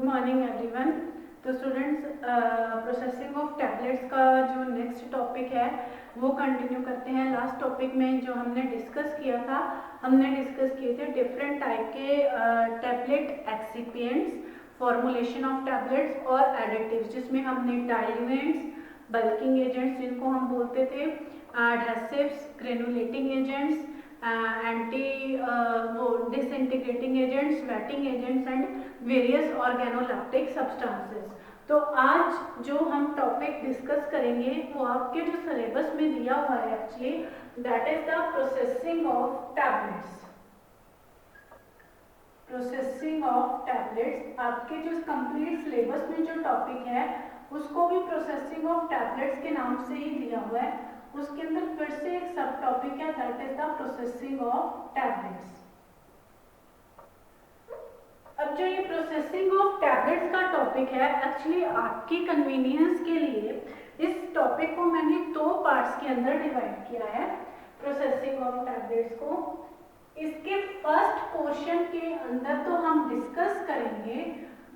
Morning everyone. तो students, processing of tablets का जो नेक्स्ट टॉपिक है वो कंटिन्यू करते हैं। लास्ट टॉपिक में जो हमने डिस्कस किया था, हमने डिस्कस किए थे डिफरेंट टाइप के tablet excipients, formulation of tablets और एडिटिव्स, जिसमें हमने डाइल्यूएंट्स, बल्किंग एजेंट्स जिनको हम बोलते थे, एडहेसिव्स, ग्रेनुलेटिंग एजेंट्स, एंटी वो disintegrating agents, wetting agents and various organoleptic substances. तो आज जो हम टॉपिक डिस्कस करेंगे वो आपके जो सिलेबस में दिया हुआ है actually, that is the processing of tablets. Processing of tablets आपके जो कंप्लीट सिलेबस में जो टॉपिक है उसको भी प्रोसेसिंग ऑफ टैबलेट्स के नाम से ही दिया हुआ है। उसके अंदर फिर से एक सब टॉपिक है, that is the processing of tablets. अब जो ये प्रोसेसिंग ऑफ टैबलेट्स का टॉपिक है, एक्चुअली आपकी कन्वीनियंस के लिए इस टॉपिक को मैंने दो पार्ट्स के अंदर डिवाइड किया है, प्रोसेसिंग ऑफ टैबलेट्स को। इसके फर्स्ट पोर्शन के अंदर तो हम डिस्कस करेंगे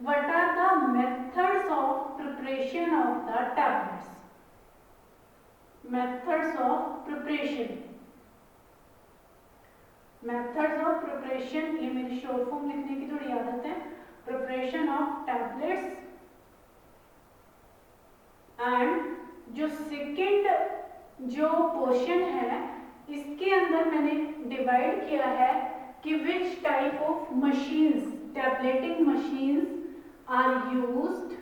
what are the methods of preparation of the tablets. Methods of preparation, methods of preparation, ये मेरी शॉर्ट फॉर्म लिखने की थोड़ी आदत है। प्रिपरेशन ऑफ टैबलेट्स एंड जो सेकेंड जो पोर्शन है इसके अंदर मैंने डिवाइड किया है कि which type of machines, tableting machines are used,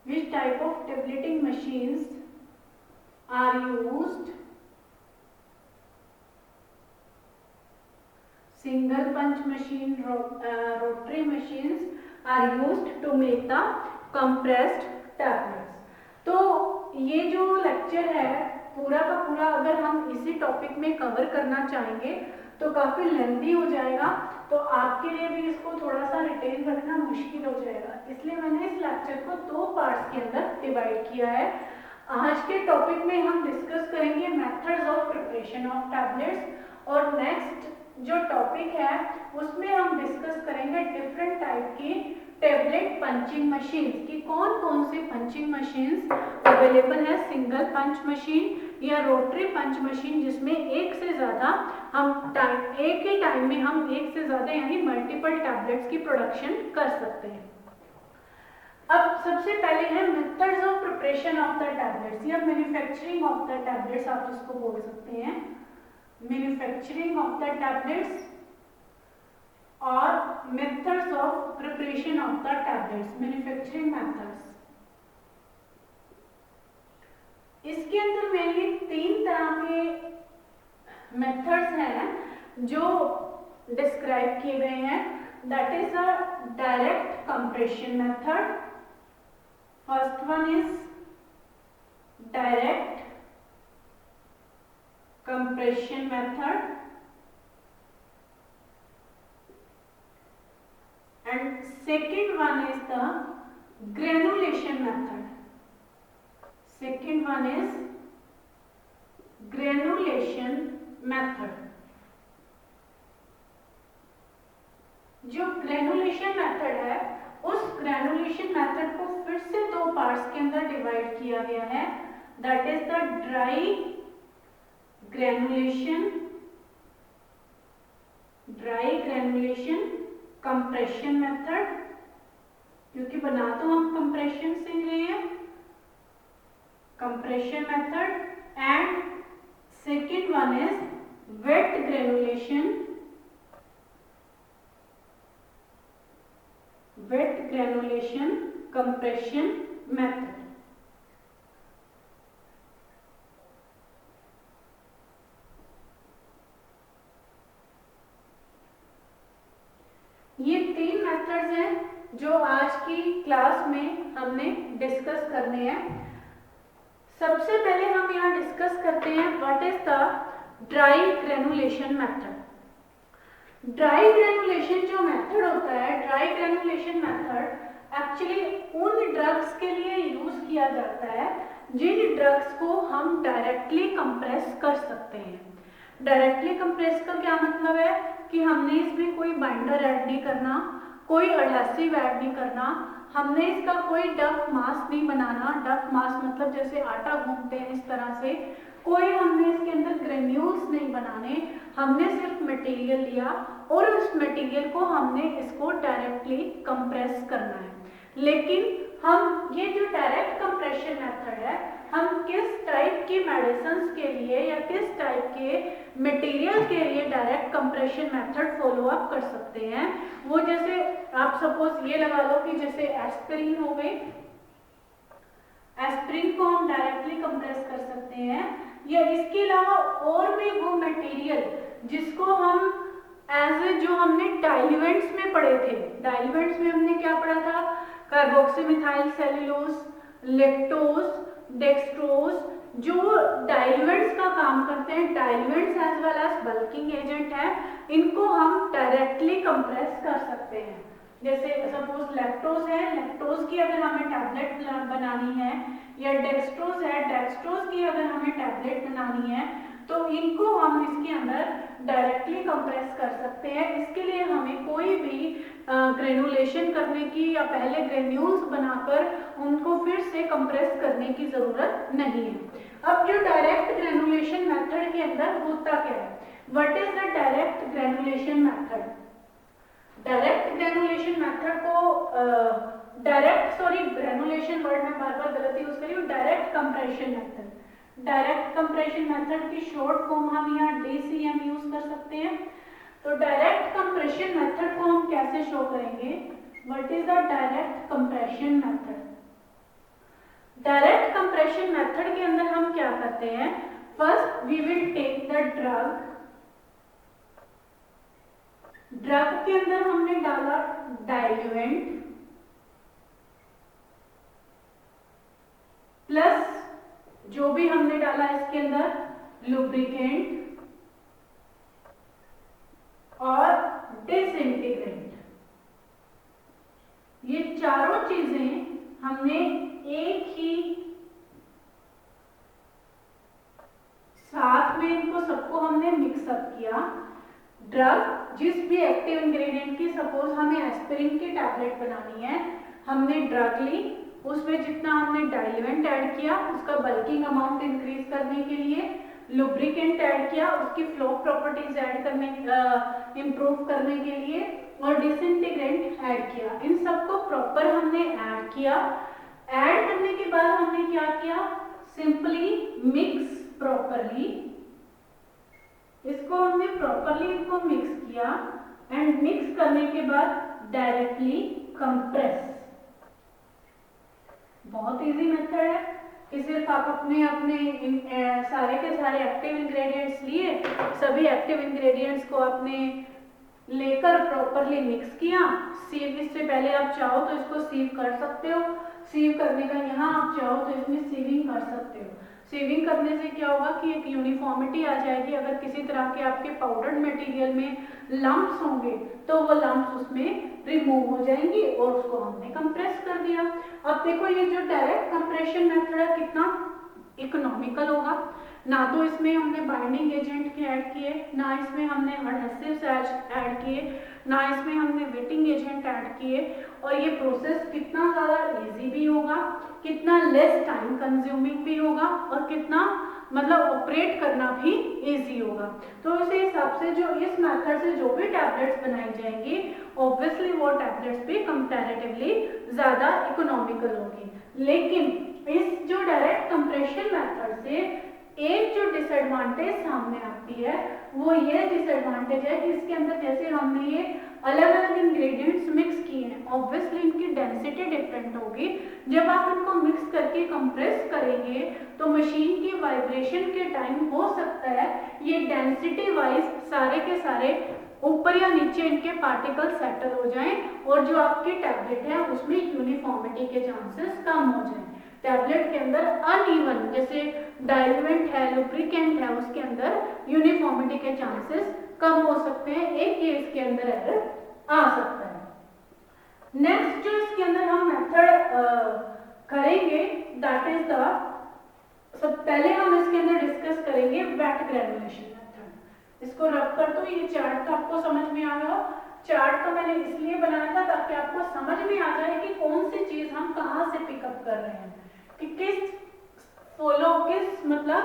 which type of tableting machines are used, single punch machine, rotary machines are used to make the compressed tablets। तो ये जो लेक्चर है पूरा का पूरा अगर हम इसी टॉपिक में कवर करना चाहेंगे तो काफी लेंथी हो जाएगा, तो आपके लिए भी इसको थोड़ा सा रिटेन रखना मुश्किल हो जाएगा। इसलिए मैंने इस लेक्चर को दो पार्ट्स के अंदर डिवाइड किया है। आज के टॉपिक में हम डिस्कस करेंगे methods of preparation of tablets, और नेक्स्ट जो टॉपिक है उसमें हम डिस्कस करेंगे डिफरेंट टाइप की टैबलेट पंचिंग मशीन्स की, कौन कौन सी पंचिंग मशीन्स अवेलेबल है, सिंगल पंच मशीन या रोटरी पंच मशीन, जिसमें एक से ज़्यादा हम एक ही टाइम में हम एक से ज़्यादा यानी मल्टीपल टैबलेट्स की प्रोडक्शन कर सकते हैं। अब सबसे पहले है methods of preparation of the tablets या मैन्युफैक्चरिंग ऑफ द टैबलेट्स, आप इसको बोल सकते हैं मैन्युफैक्चरिंग ऑफ द टैबलेट्स और methods of preparation of the tablets, manufacturing methods. इसके अंदर मेनली तीन तरह के मेथड्स हैं जो डिस्क्राइब किए गए हैं, that is a direct compression method. First one is direct compression method and second one is the granulation method. Second one is granulation method। जो ग्रेनुलेशन मेथड है उस ग्रेनुलेशन मेथड को फिर से दो पार्ट्स के अंदर डिवाइड किया गया है, that is the dry granulation, dry granulation compression method, क्योंकि बना तो हम कंप्रेशन से ही रहे हैं, compression method. And second one is wet granulation, wet granulation compression method. ये तीन मेथड्स हैं जो आज की क्लास में हमने डिस्कस करने हैं। सबसे पहले हम यहाँ डिस्कस करते हैं what is the dry granulation method. Dry granulation जो मेथड होता है, ड्राई ग्रेनुलेशन मेथड एक्चुअली उन ड्रग्स के लिए यूज किया जाता है जिन ड्रग्स को हम डायरेक्टली कंप्रेस कर सकते हैं। डायरेक्टली कंप्रेस का क्या मतलब है कि हमने इसमें कोई बाइंडर ऐड नहीं करना, कोई एडहेसिव ऐड नहीं करना, हमने इसका कोई डफ मास नहीं बनाना। डफ मास मतलब जैसे आटा गूंथते हैं इस तरह से, कोई हमने इसके अंदर ग्रेन्यूल्स नहीं बनाने। हमने सिर्फ मटेरियल लिया और उस मटेरियल को हमने इसको डायरेक्टली कंप्रेस करना है। लेकिन हम ये जो डायरेक्ट कंप्रेशन मेथड है, हम किस टाइप की मेडिसिन के लिए या किस टाइप के मटेरियल के लिए direct compression method follow up कर सकते हैं, वो जैसे आप सपोज ये लगा लो कि जैसे एस्पिरिन हो गई, एस्पिरिन को हम डायरेक्टली कंप्रेस कर सकते हैं, या इसके अलावा और भी वो मटेरियल जिसको हम एज जो हमने डाइल्यूएंट्स में पढ़े थे। डाइल्यूएंट्स में हमने क्या पढ़ा था? कार्बोक्सीमिथाइल सेलुलोज, लेक्टोज, डेक्सट्रोज, जो डाइल्यूएंट्स का काम करते हैं, diluents as well as bulking agent है, इनको हम डायरेक्टली कंप्रेस कर सकते हैं। जैसे सपोज लैक्टोज है, लैक्टोज की अगर हमें टैबलेट बनानी है, या डेक्सट्रोज है, डेक्सट्रोज की अगर हमें टैबलेट बनानी है, तो इनको हम इसके अंदर डायरेक्टली कंप्रेस कर सकते हैं। इसके लिए हमें कोई भी ग्रेनुलेशन करने की या पहले ग्रेन्यूल्स बनाकर उनको फिर से कंप्रेस करने की जरूरत नहीं है। अब जो डायरेक्ट ग्रेनुलेशन मेथड के अंदर होता क्या है? What is the direct granulation method? Direct granulation method को ग्रेनुलेशन वर्ड में बार बार गलती यूज करी, direct compression method. Direct compression method की शॉर्ट फॉर्म हम यहाँ DCM यूज कर सकते हैं। तो डायरेक्ट कंप्रेशन मेथड को हम कैसे शो करेंगे? What is the direct compression method? Direct compression method के अंदर हम क्या करते हैं? First we will take the drug. Drug के अंदर हमने डाला डाइल्यूएंट प्लस जो भी हमने डाला इसके अंदर लुब्रिकेंट और डिसइंटीग्रेंट। ये चारों चीजें हमने एक ही साथ में इनको सबको हमने मिक्सअप किया। ड्रग जिस भी एक्टिव इंग्रेडिएंट की, सपोज हमें एस्पिरिन की टैबलेट बनानी है, हमने ड्रग ली, उसमें जितना हमने डाइल्यूएंट ऐड किया उसका बल्किंग अमाउंट इंक्रीज करने के लिए, लुब्रिकेंट ऐड किया उसकी फ्लो प्रॉपर्टीज ऐड करने इंप्रूव करने के लिए, और डिसइंटीग्रेंट ऐड किया। इन सबको प्रॉपर हमने ऐड किया। ऐड करने के बाद हमने क्या किया? Simply mix properly. इसको हमने प्रॉपरली इनको मिक्स किया एंड मिक्स करने के बाद डायरेक्टली कंप्रेस। बहुत इजी मेथड है कि सिर्फ आप अपने सारे के सारे एक्टिव इंग्रेडिएंट्स लिए, सभी एक्टिव इंग्रेडिएंट्स को आपने लेकर प्रॉपरली मिक्स किया। सीव, इससे पहले आप चाहो तो इसको सीव कर सकते हो। सीव करने का यहाँ आप चाहो तो इसमें सीविंग कर सकते हो। सीविंग करने से क्या होगा कि एक यूनिफॉर्मिटी आ जाएगी। अगर किसी तरह के आपके पाउडर्ड मटेरियल में लम्प्स होंगे तो वो लम्प्स उसमें रिमूव हो जाएंगी और उसको हमने कंप्रेस कर दिया। अब देखो ये जो डायरेक्ट कंप्रेशन मेथड है कितना इकोनॉमिकल होगा। ना तो इसमें हमने बाइंडिंग एजेंट के ऐड किए, ना इसमें हमने एडहेसिव्स ऐड किए, ना इसमें हमने वेटिंग एजेंट ऐड किए, और ये प्रोसेस कितना ज़्यादा इजी भी होगा, कितना लेस टाइम कंज्यूमिंग भी होगा, और कितना मतलब ऑपरेट करना भी इजी होगा। तो इस हिसाब से जो इस मेथड से जो भी टैबलेट्स बनाई जाएंगी, ऑब्वियसली वो टैबलेट्स भी कंपैरेटिवली ज़्यादा इकोनॉमिकल होगी। लेकिन इस जो डायरेक्ट कंप्रेशन मेथड से एक जो डिसएडवांटेज सामने आती है वो ये डिसएडवांटेज है कि इसके अंदर जैसे हमने ये अलग अलग इंग्रेडिएंट्स मिक्स किए हैं, ऑब्वियसली इनकी डेंसिटी डिफरेंट होगी। जब आप इनको मिक्स करके कंप्रेस करेंगे तो मशीन की वाइब्रेशन के टाइम हो सकता है ये डेंसिटी वाइज सारे के सारे ऊपर या नीचे इनके पार्टिकल सेटल हो जाएं और जो आपकी टैबलेट है उसमें यूनिफॉर्मिटी के चांसेस कम हो जाएं। टैबलेट के अंदर अनइवन, जैसे डाइल्यूएंट है, लुब्रिकेंट है, उसके अंदर यूनिफॉर्मिटी के चांसेस कम हो सकते हैं। एक ये इसके अंदर एरर आ सकता है। नेक्स्ट जो इसके अंदर हम मेथड करेंगे दैट इज द, सब पहले हम इसके अंदर डिस्कस करेंगे वेट ग्रेनुलेशन मेथड। इसको रख कर तो ये चार्ट तो आपको समझ में आ गया। चार्ट तो मैंने इसलिए बनाया था ताकि कौन सी चीज हम कहाँ से पिकअप कर रहे हैं, कि किस मतलब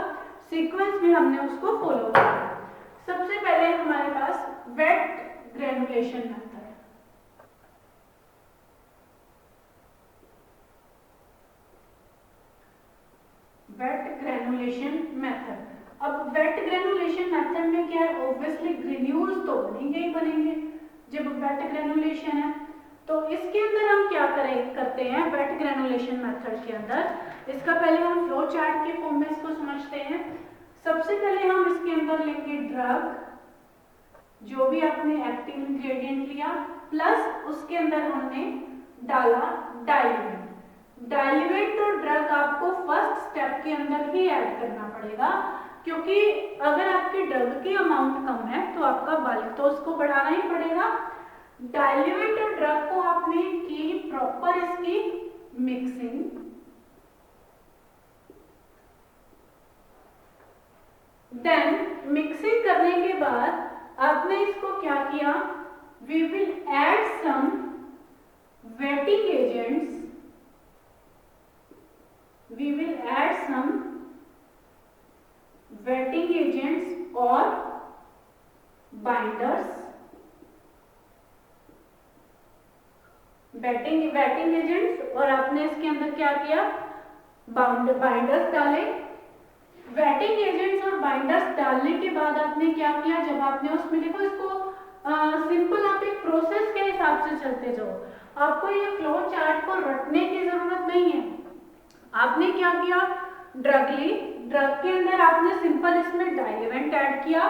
सीक्वेंस में हमने उसको फॉलो किया। सबसे पहले हमारे पास wet granulation method. Wet granulation method. अब वेट ग्रेनुलेशन मेथड में क्या है, ऑब्वियसली ग्रेन्यूल्स तो बनेंगे ही बनेंगे जब वेट ग्रेनुलेशन है। तो इसके अंदर हम क्या करते हैं वेट ग्रेनुलेशन मेथड के अंदर, इसका पहले हम फ्लो चार्ट के फॉर्म में इसको समझते हैं। सबसे पहले हम इसके अंदर लेंगे ड्रग, जो भी आपने एक्टिव इंग्रेडिएंट लिया, प्लस उसके अंदर हमने डाला डाइल्यूएंट। डाइल्यूएंट और ड्रग आपको फर्स्ट स्टेप के अंदर ही ऐड करना पड़ेगा, क्योंकि अगर आपके ड्रग की अमाउंट कम है तो आपका बल्क तो उसको बढ़ाना ही पड़ेगा। डाइल्यूएंट और ड्रग को आपने की प्रॉपर इसकी मिक्सिंग, देन मिक्सिंग करने के बाद आपने इसको क्या किया, we will add some wetting agents, we will add some wetting agents और बाइंडर्स। वेटिंग एजेंट्स और आपने इसके अंदर क्या किया, बाइंडर्स डाले। वेटिंग एजेंट्स और बाइंडर्स डालने के बाद आपने क्या किया, जब आपने उसमें देखो इसको सिंपल आप एक प्रोसेस के हिसाब से चलते जाओ, आपको ये फ्लो चार्ट को रटने की जरूरत नहीं है। आपने क्या किया, ड्रग ली, ड्रग के अंदर आपने सिंपल इसमें डाइल्यूएंट ऐड किया,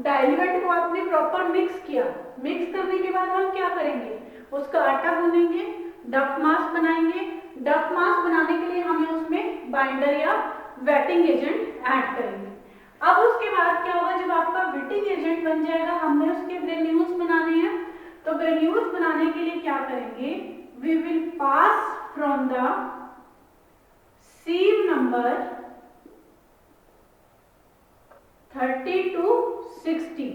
डाइल्यूएंट को आपने प्रॉपर मिक्स किया। मिक्स करने के बाद हम क्या करेंगे, उसका आटा गूंदेंगे, डफ मास बनाएंगे। डफ मास बनाने के लिए हमें उसमें बाइंडर या वेटिंग एजेंट ऐड करेंगे। अब उसके बाद क्या होगा, जब आपका वेटिंग एजेंट बन जाएगा, हमने उसके ग्रेन्यूल्स बनाने हैं। तो ग्रेन्यूल्स बनाने के लिए क्या करेंगे, we will pass from the sieve number 30 to 60।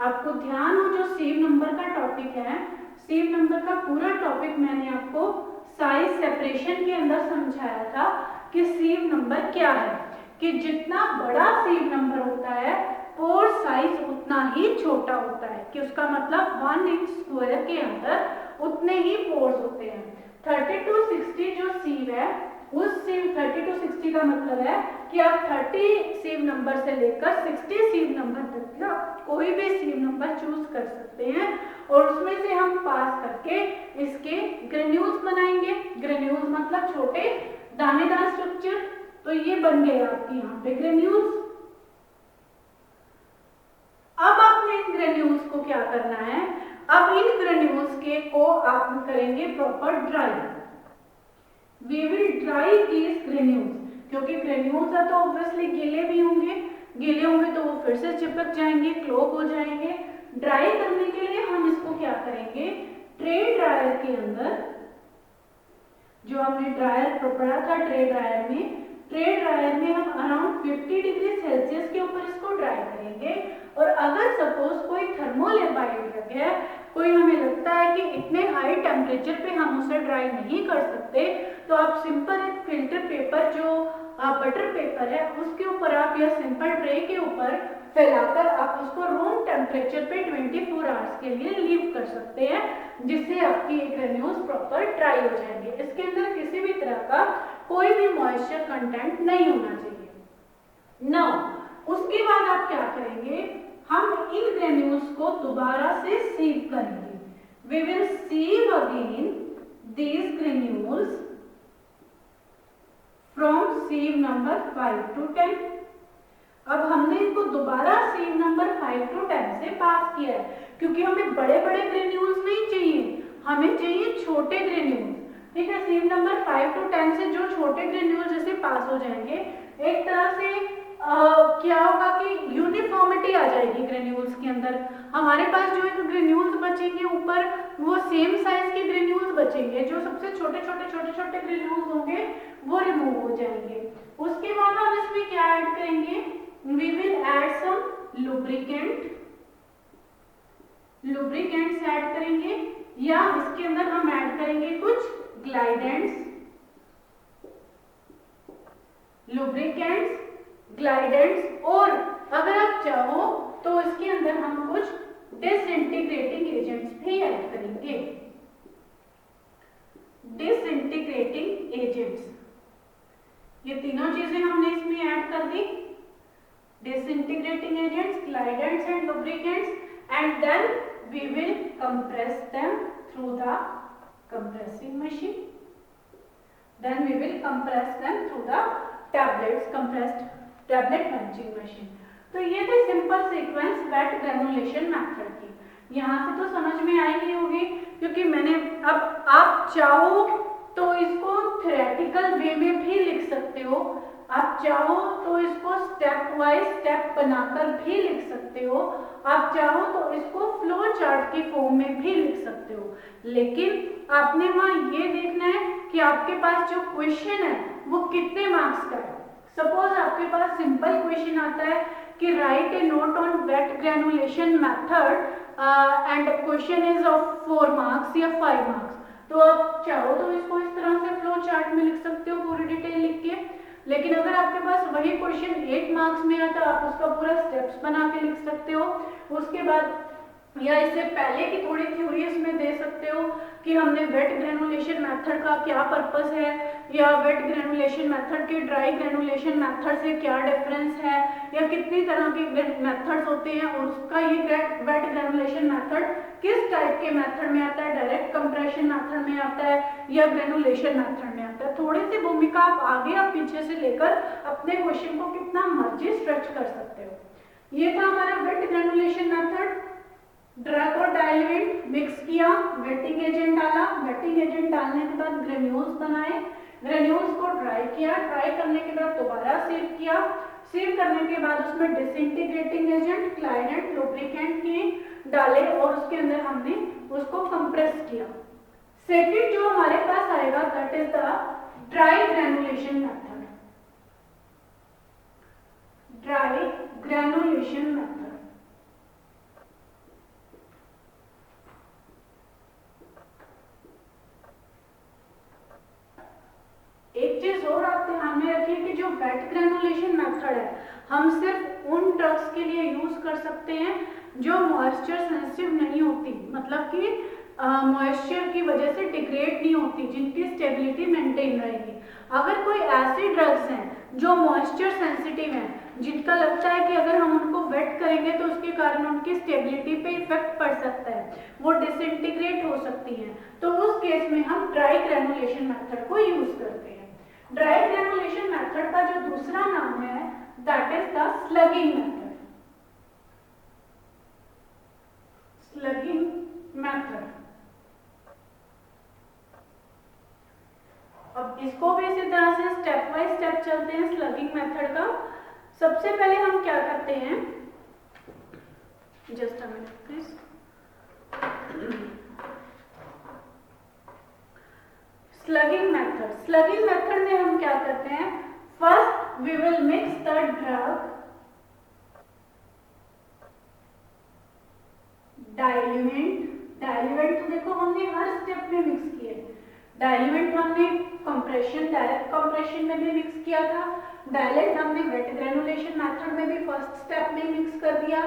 आपको ध्यान हो, जो सीव नंबर का टॉपिक है, सीव नंबर का पूरा टॉपिक मैंने आपको साइज सेपरेशन के अंदर समझाया था कि सीव नंबर क्या है, कि जितना बड़ा सीव नंबर होता है पोर साइज उतना ही छोटा होता है, कि उसका मतलब 1 इंच स्क्वायर के अंदर उतने ही पोर्स होते हैं। 30 to 60 जो सीव है, उस सीव 30 to 60 का मतलब है कि आप 30 सीव नंबर से लेकर 60 सीव नंबर तक का कोई भी सीव नंबर चूज कर सकते हैं, और उसमें से हम पास करके इसके ग्रेन्यूल्स बनाएंगे। ग्रेन्यूल्स मतलब छोटे दानेदार स्ट्रक्चर। तो ये बन गए आपके यहाँ पे ग्रेन्यूल्स। अब आपने इन ग्रेन्यूल्स को क्या करना है, अब इन ग्रेन्यूल्स के को आप करेंगे proper dry. We will dry these granules, क्योंकि ग्रेन्यूल्स है तो ऑब्वियसली गीले भी होंगे, गीले होंगे तो वो फिर से चिपक जाएंगे, क्लोक हो जाएंगे। ड्राई करने के लिए हम इसको क्या करेंगे, ट्रे ड्रायर के अंदर, जो हमने ड्रायर पढ़ा था ट्रे ड्रायर में हम अराउंड 50 डिग्री सेल्सियस के ऊपर इसको ड्राई करेंगे। और अगर सपोज कोई थर्मोलेबाइड रख है, कोई हमें लगता है कि इतने हाई टेम्परेचर पे हम उसे ड्राई नहीं कर सकते, तो आप सिंपल एक फिल्टर पेपर, जो बटर पेपर है, उसके ऊपर आप या सिंपल ट्रे के ऊपर फैलाकर आप उसको रूम टेम्परेचर पे 24 आवर्स के लिए लीव कर सकते हैं, जिससे आपकी ग्रेन्यूल्स प्रॉपर ड्राई हो जाएंगे। इसके अंदर किसी भी तरह का कोई भी मॉइस्चर कंटेंट नहीं होना चाहिए। नाउ उसके बाद आप क्या करेंगे, हम इन ग्रेन्यूल्स को दोबारा से सीव करेंगे। We will sieve again these granules from sieve number 5 to 10। अब हमने इनको दोबारा सीव नंबर 5 to 10 से पास किया है, क्योंकि हमें बड़े बड़े ग्रेन्यूल्स नहीं चाहिए, हमें चाहिए छोटे ग्रेन्यूल्स। ठीक है, सीव नंबर 5 to 10 से जो छोटे ग्रेन्यूल्स जैसे पास हो जाएंगे, एक तरह से क्या होगा कि यूनिफॉर्मिटी आ जाएगी ग्रेन्यूल्स के अंदर। हमारे पास जो एक ग्रेन्यूल्स बचेंगे ऊपर, वो सेम साइज के ग्रेन्यूल्स बचेंगे, जो सबसे छोटे छोटे ग्रेन्यूल्स होंगे वो रिमूव हो जाएंगे। उसके बाद हम इसमें क्या ऐड करेंगे, we will add some lubricants add करेंगे, या इसके अंदर हम ऐड करेंगे कुछ ग्लाइडेंट्स, लुब्रिकेंट्स, ग्लाइडेंट्स, और अगर आप चाहो तो इसके अंदर हम कुछ डिसइंटीग्रेटिंग एजेंट्स भी ऐड करेंगे। डिसइंटीग्रेटिंग एजेंट्स, ये तीनों चीजें हमने इसमें ऐड कर दी। Disintegrating agents, glidants and lubricants, and then we will compress them through the compressing machine. Then we will compress them through the tablets, compressed tablet bunching machine. तो ये थे simple sequence wet granulation method की। यहाँ से तो समझ में आई ही होगी, क्योंकि मैंने, अब आप चाहो तो इसको थ्योरेटिकल वे में भी लिख सकते हो, आप चाहो तो इसको स्टेप वाइज स्टेप बनाकर भी लिख सकते हो, आप चाहो तो इसको फ्लो चार्ट की फॉर्म में भी लिख सकते हो, लेकिन आपने वहां ये देखना है कि आपके पास जो क्वेश्चन है वो कितने मार्क्स का है। सपोज आपके पास सिंपल क्वेश्चन आता है कि write a note on wet granulation method and question is of 4 marks या 5 मार्क्स, तो आप चाहो तो इसको इस तरह से फ्लो चार्ट में लिख सकते हो पूरी डिटेल लिख के। लेकिन अगर आपके पास वही क्वेश्चन 8 मार्क्स में आता, आप उसका पूरा स्टेप्स बना के लिख सकते हो। उसके बाद या इससे पहले की थोड़ी थ्योरी इसमें दे सकते हो कि हमने वेट ग्रेनुलेशन मेथड का क्या पर्पस है, या वेट ग्रेनुलेशन मेथड के ड्राई ग्रेनुलेशन मेथड से क्या डिफरेंस है, या कितनी तरह के मेथड्स होते हैं, और उसका ये वेट ग्रेनुलेशन मेथड किस टाइप के मेथड में आता है, डायरेक्ट कंप्रेशन मेथड में आता है या ग्रेनुलेशन मेथड में आता है। थोड़ी सी भूमिका आप आगे और पीछे से लेकर अपने क्वेश्चन को कितना मर्जी स्ट्रेच कर सकते हो। ये था हमारा वेट ग्रेनुलेशन मेथड। ड्रग और डाइल्यूएंट मिक्स किया, वेटिंग एजेंट डाला, वेटिंग एजेंट डालने के बाद ग्रेन्यूल्स बनाए, ग्रेन्यूल्स को ड्राई किया, ड्राई करने के बाद दोबारा सीव किया, सीव करने के बाद उसमें डिसइंटीग्रेटिंग एजेंट, क्लाइडेंट, लुब्रिकेंट के डाले और उसके अंदर हमने उसको कंप्रेस किया। सेकंड जो हमारे पास आएगा that is the dry granulation method. Dry granulation method, एक चीज और आप ध्यान में रखिए कि जो वेट ग्रेनुलेशन मेथड है हम सिर्फ उन ड्रग्स के लिए यूज कर सकते हैं जो मॉइस्चर सेंसिटिव नहीं होती, मतलब कि मॉइस्चर की वजह से डिग्रेड नहीं होती, जिनकी स्टेबिलिटी मेंटेन रहेगी। अगर कोई ऐसे ड्रग्स हैं जो मॉइस्चर सेंसिटिव हैं, जिनका लगता है कि अगर हम उनको वेट करेंगे तो उसके कारण उनकी स्टेबिलिटी पे इफेक्ट पड़ सकता है, वो डिसइंटीग्रेट हो सकती हैं, तो उस केस में हम ड्राई ग्रेनुलेशन मेथड को यूज करते हैं। ड्राई ग्रेनुलेशन मेथड का जो दूसरा नाम है that is the स्लगिंग method. Slugging method, अब इसको भी इसी तरह से स्टेप बाय स्टेप चलते हैं स्लगिंग मेथड का। सबसे पहले हम क्या करते हैं, just a minute please. Slugging method, slugging method में हम क्या करते हैं, first we will mix the drug, diluent, diluent तो देखो हमने हर स्टेप में मिक्स किए, डाइल्यूएंट हमने कंप्रेशन, डायरेक्ट कंप्रेशन में भी मिक्स किया था, डाइलेट हमने वेट ग्रेनुलेशन मेथड में भी फर्स्ट स्टेप में मिक्स कर दिया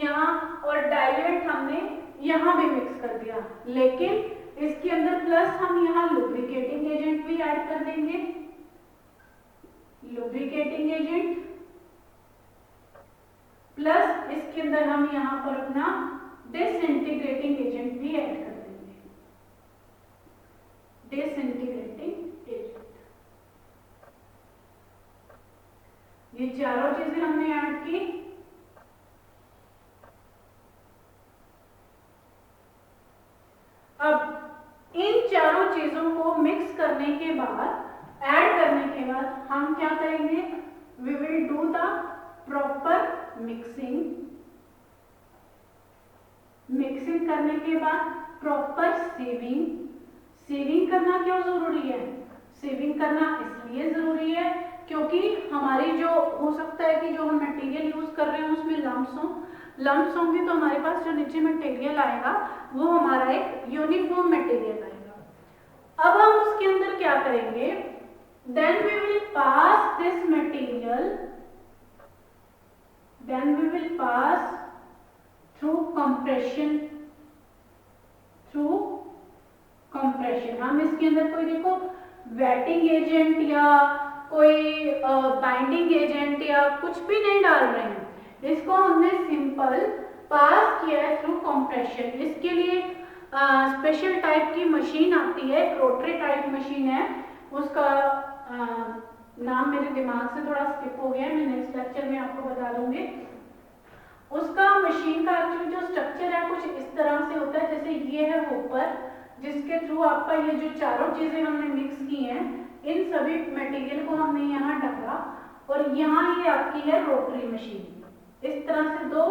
यहाँ, और डाइल्यूएंट हमने यहाँ भी मिक्स कर दिया, लेकिन इसके अंदर प्लस हम यहाँ लुब्रिकेटिंग एजेंट भी ऐड कर देंगे, लुब्रिकेटिंग एजेंट प्लस इसके अंदर हम यहाँ पर अपना डिसइंटीग्रेटिंग एजेंट भी ऐड कर देंगे, डिसइंटीग्रेटिंग एजेंट। ये चारों चीजें हमने ऐड की। अब इन चारों चीजों को मिक्स करने के बाद, ऐड करने के बाद हम क्या करेंगे, we will do the proper mixing. Mixing करने के बाद प्रॉपर सीविंग। सीविंग करना क्यों जरूरी है, सीविंग करना इसलिए जरूरी है क्योंकि हमारी जो हो सकता है कि जो हम मटेरियल यूज कर रहे हैं उसमें लम्प्स होंगे, तो हमारे पास जो नीचे मटेरियल आएगा वो हमारा एक यूनिफॉर्म मटेरियल आएगा। अब हम उसके करेंगे, then we will pass this material, then we will pass through compression, through compression। हम इसके अंदर कोई देखो वेटिंग एजेंट या कोई बाइंडिंग एजेंट या कुछ भी नहीं डाल रहे हैं, इसको हमने सिंपल पास किया है थ्रू कंप्रेशन। इसके लिए स्पेशल टाइप की मशीन आती है, रोटरी टाइप मशीन है, उसका नाम मेरे दिमाग से थोड़ा स्किप हो गया, मैं नेक्स्ट लेक्चर में आपको बता दूंगी। उसका मशीन का एक्चुअली जो स्ट्रक्चर है कुछ इस तरह से होता है, जैसे ये है होपर, जिसके थ्रू आपका ये जो चारों चीजें हमने मिक्स की हैं, इन सभी मटेरियल को हमने यहाँ डाला और यहाँ ये आपकी है रोटरी मशीन। इस तरह से दो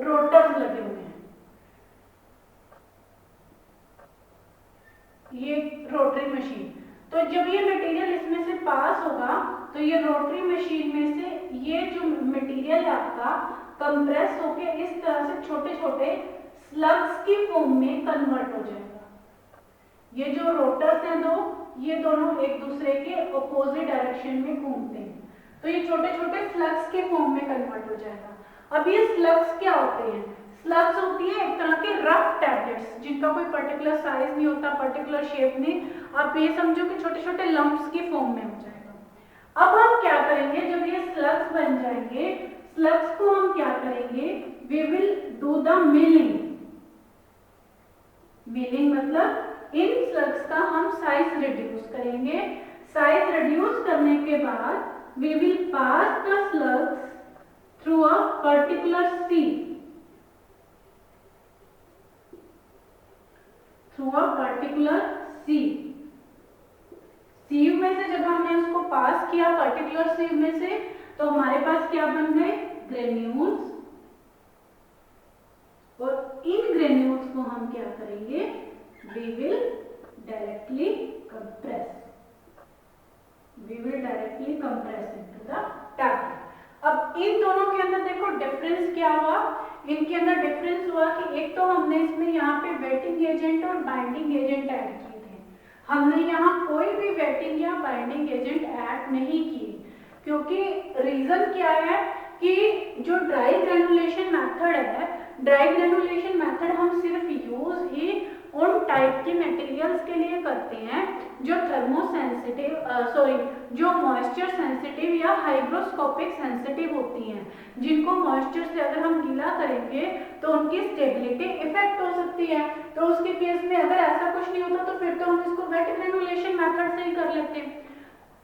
रोटर्स लगे हुए हैं, ये रोटरी मशीन। तो जब ये मटेरियल इसमें से पास होगा तो ये रोटरी मशीन में से ये जो मटेरियल है आपका कंप्रेस होके इस तरह से छोटे छोटे स्लग्स की फॉर्म में कन्वर्ट हो जाएगा। ये जो रोटर्स हैं दो, ये दोनों एक दूसरे के अपोजिट डायरेक्शन में घूमते हैं, तो ये छोटे छोटे स्लग्स के फॉर्म में कन्वर्ट हो जाएगा। अब ये स्लग्स क्या होते हैं? स्लग्स होती है एक तरह के रफ टैबलेट्स, जिनका कोई पर्टिकुलर साइज नहीं होता, पर्टिकुलर शेप नहीं, आप ये समझो कि छोटे छोटे लम्प्स की फॉर्म में हो जाएगा। अब हम क्या करेंगे, जब ये स्लग्स बन जाएंगे, स्लग्स को हम क्या करेंगे, we will do the milling. Milling मतलब इन स्लग्स का हम साइज रिड्यूस करेंगे। साइज रिड्यूस करने के बाद we will pass the slugs through a particular sieve, through a particular sieve. Sieve में से जब हमने उसको पास किया पर्टिकुलर सीव में से, तो हमारे पास क्या बन गए, ग्रेन्यूल्स। और इन ग्रेन्यूल्स को हम क्या करेंगे, we will directly compress, we will directly compress into the tablet। अब इन दोनों के अंदर देखो डिफरेंस क्या हुआ, इनके अंदर डिफरेंस हुआ कि एक तो हमने इसमें यहाँ पे वेटिंग एजेंट और बाइंडिंग एजेंट ऐड किए थे, हमने यहाँ कोई भी वेटिंग या बाइंडिंग एजेंट ऐड नहीं किए, क्योंकि रीजन क्या है कि जो ड्राई ग्रेनुलेशन मेथड है, ड्राई ग्रेनुलेशन मेथड हम सिर्फ यूज ही उन टाइप के मटेरियल्स के लिए करते हैं जो थर्मोसेंसिटिव जो मॉइस्चर सेंसिटिव या हाइग्रोस्कोपिक सेंसिटिव होती हैं, जिनको मॉइस्चर से अगर हम गीला करेंगे तो उनकी स्टेबिलिटी इफेक्ट हो सकती है। तो उसके केस में अगर ऐसा कुछ नहीं होता तो फिर तो हम इसको वेट ग्रेनुलेशन मेथड से ही कर लेते हैं।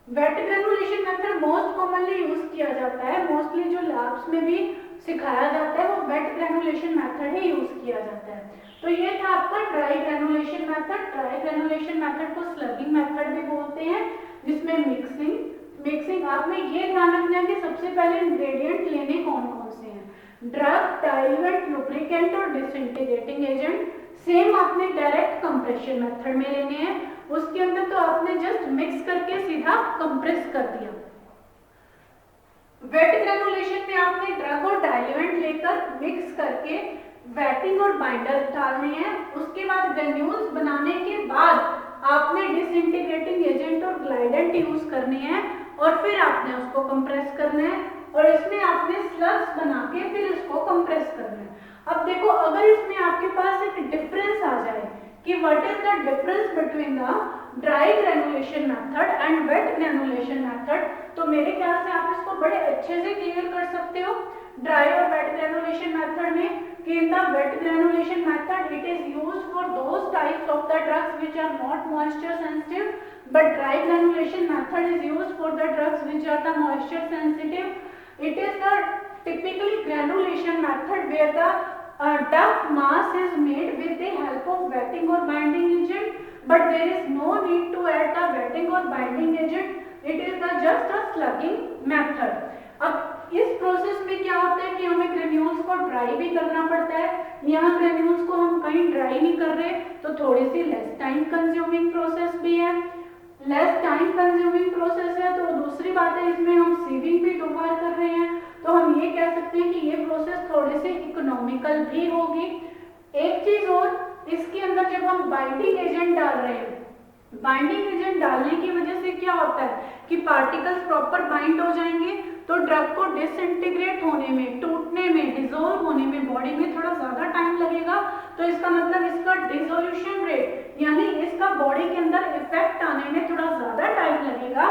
Wet granulation method most commonly use किया जाता है, मोस्टली जो लैब्स में भी सिखाया जाता है वो वेट ग्रेनुलेशन मेथड ही यूज किया जाता है। तो ये था आपका dry granulation method. Dry granulation method को स्लगिंग मेथड भी बोलते हैं, जिसमें मिक्सिंग आपने ये ध्यान रखना है कि सबसे पहले इंग्रेडिएंट लेने कौन कौन से हैं, ड्रग, डाइल्यूएंट, लुब्रिकेंट और डिसइंटीग्रेटिंग एजेंट। सेम आपने डायरेक्ट कंप्रेशन मेथड में लेने हैं, उसके अंदर तो आपने जस्ट मिक्स करके सीधा कंप्रेस कर दिया। वेट ग्रेनुलेशन में आपने ड्रग और डाइल्यूएंट लेकर मिक्स करके वेटिंग और बाइंडर डालने हैं, उसके बाद ग्रेन्यूल्स बनाने के बाद आपने डिसइंटीग्रेटिंग एजेंट और ग्लाइडेंट यूज करने हैं और फिर आपने उसको कंप्रेस करना है और इसमें आपने स्लग्स बना के फिर उसको कंप्रेस करना है। अब देखो अगर इसमें आपके पास एक डिफरेंस आ जाए कि what is the difference between the dry granulation method and wet granulation method, तो मेरे ख्याल से आप इसको बड़े अच्छे से क्लियर कर सकते हो ड्राई और वेट ग्रेनुलेशन मेथड में कि in the wet granulation method it is used for those types of the drugs which are not moisture sensitive, but dry granulation method is used for the drugs which are the moisture sensitive. It is the typically granulation method where the duct mass is made with the help of wetting or binding agent, but there is no need to add the wetting or binding agent. It is the just a slugging method. अब इस process में क्या होता है कि हमें granules को dry भी करना पड़ता है। यहाँ ग्रेन्यूल्स को हम कहीं ड्राई नहीं कर रहे तो थोड़ी सी लेस टाइम कंज्यूमिंग प्रोसेस भी है, लेस टाइम कंज्यूमिंग प्रोसेस है। तो दूसरी बात है इसमें हम सीविंग भी 2 बार कर रहे हैं, तो हम ये कह सकते हैं कि ये प्रोसेस थोड़ी सी इकोनॉमिकल भी होगी। एक चीज और, इसके अंदर जब हम बाइंडिंग एजेंट डाल रहे हैं, बाइंडिंग एजेंट डालने की वजह से क्या होता है कि पार्टिकल्स प्रॉपर बाइंड हो जाएंगे, तो ड्रग को डिसइंटीग्रेट होने में, टूटने में, डिसॉल्व होने में बॉडी में थोड़ा ज्यादा टाइम लगेगा। तो इसका मतलब इसका डिसोल्यूशन रेट यानी इसका बॉडी के अंदर इफेक्ट आने में थोड़ा ज्यादा टाइम लगेगा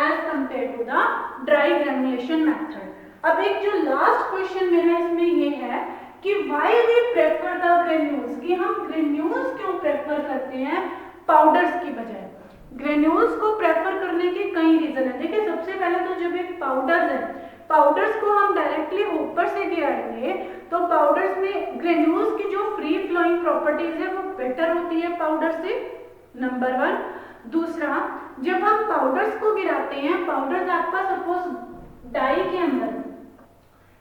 as compare to the dry granulation method. अब एक जो लास्ट क्वेश्चन मेरा इसमें ये है कि why we prefer the granules, कि हम ग्रेन्यूल्स क्यों प्रेफर करते हैं पाउडर्स की बजाय। ग्रेन्यूल्स को प्रेफर करने के कई रीजन है। देखिए सबसे पहले तो जब एक पाउडर है, पाउडर्स को हम डायरेक्टली ऊपर से गिराएंगे तो पाउडर्स में ग्रेन्यूल्स की जो फ्री फ्लोइंग प्रॉपर्टीज है वो बेटर होती है पाउडर से, नंबर 1। दूसरा, जब हम पाउडर्स को गिराते हैं, पाउडर्स आपका सपोज डाई के अंदर,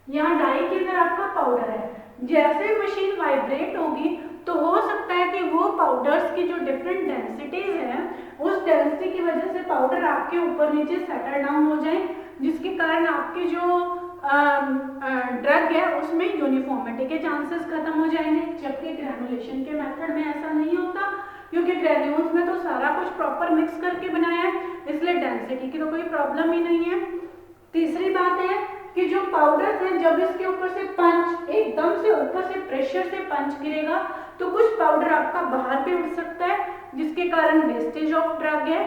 यहाँ डाई के अंदर आपका पाउडर है, जैसे मशीन वाइब्रेट होगी तो हो सकता है कि वो पाउडर्स की जो डिफरेंट डेंसिटीज है उस डेंसिटी की वजह से पाउडर आपके ऊपर नीचे सेटल डाउन हो जाए, जिसके कारण आपकी जो ड्रग है उसमें यूनिफॉर्मिटी के चांसेस खत्म हो जाएंगे। जबकि ग्रेनुलेशन के मेथड में ऐसा नहीं होता, क्योंकि ग्रेन्यूल्स में तो सारा कुछ प्रॉपर मिक्स करके बनाया है, इसलिए डेंसिटी की तो कोई प्रॉब्लम ही नहीं है। तीसरी बात है कि जो पाउडर है जब इसके ऊपर से पंच एकदम से ऊपर से प्रेशर से पंच गिरेगा तो कुछ पाउडर आपका बाहर भी उड़ सकता है, जिसके कारण वेस्टेज ऑफ ड्रग है।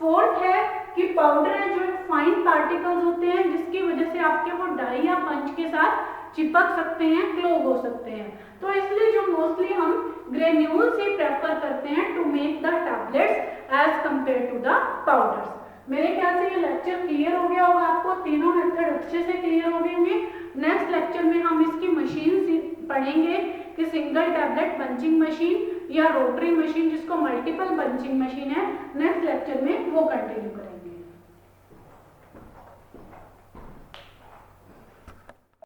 फोर्थ है कि पाउडर है जो फाइन पार्टिकल्स होते हैं जिसकी वजह से आपके वो डाई या पंच के साथ चिपक सकते हैं, क्लोग हो सकते हैं। तो इसलिए जो मोस्टली हम ग्रेन्यूल्स ही प्रेफर करते हैं to make the tablets as compare to the powders. मेरे ख्याल से ये लेक्चर क्लियर हो गया होगा आपको, तीनों मेथड अच्छे से क्लियर हो गए होंगे। नेक्स्ट लेक्चर में हम इसकी मशीन पढ़ेंगे कि सिंगल टैबलेट बंचिंग मशीन या रोटरी मशीन जिसको मल्टीपल बंचिंग मशीन है, नेक्स्ट लेक्चर में वो कंटिन्यू करेंगे।